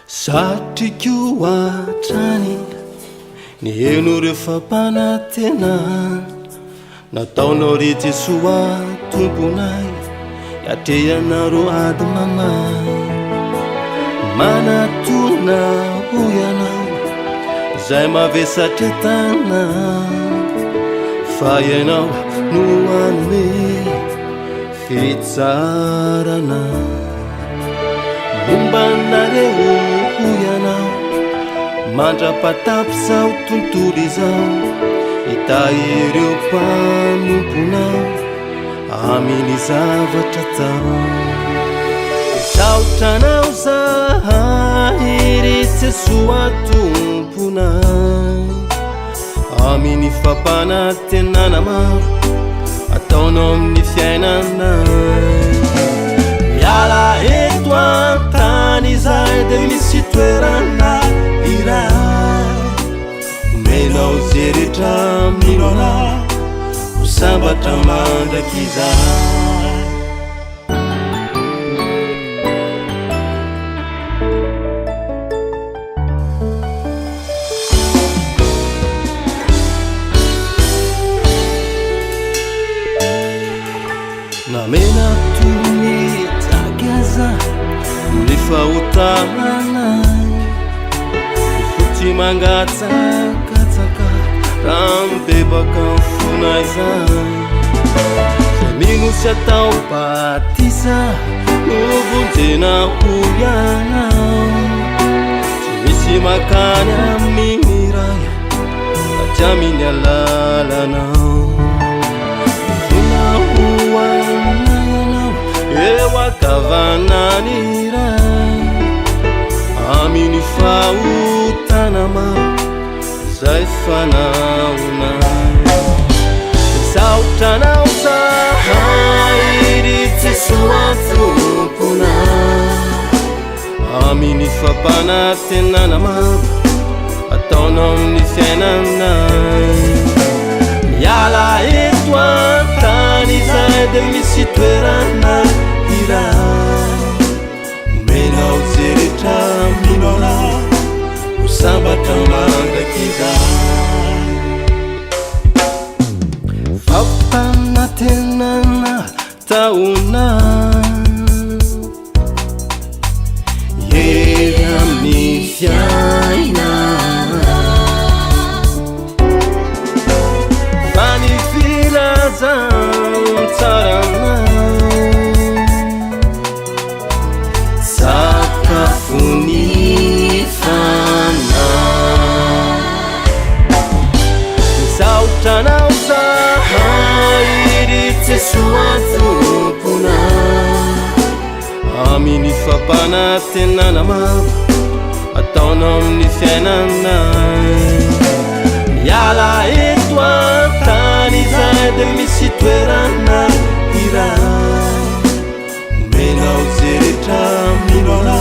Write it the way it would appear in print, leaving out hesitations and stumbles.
Satriko atrany ny eno rehefa mpanantena nataonao re Jesoa tomponay iatrehanaro ady mamay manatona ho ianao zay mavesatra tana fa ianao no anome fitsarana mombanareo ho ianao mandrapatapy zao tontolo izao itaireo mpanomponao aminy zavatra tao saotranao zahay ry Jesoa tomponay aminy fampanantenana maro ataonao amin'ny fiainanay miala eto an-tany izay de misy toerana iray omenao ze rehetra milona ho sambatra mandrakizay namena tony tagaza ny fahotananay fotsy mangatsakatsaka raha mibebaka fonay zay fa minosy atao batisa novonjena ho ianao tsy misy makany amin'ny ray satria miny alalanao eo akavanany ray aminy fahotana maro zay fanaonay saotranao zahay ry Jesoa tomponay aminy fampanantenana maro ataonao amin'ny fiainanay miala eto an-tany izay de misy toerana iray omenao ze rehetra milona ho sambatra mandrakizay fampanantenana taona ery amin'ny fiaina fa ny filazao tsarana sakafony fana saotranao zahay ry Jesoa tomponay aminy fampanantenana maro ataonao amin'ny fiainanay miala eto an-tany izay de misy toerana iray omenao ze rehetra milona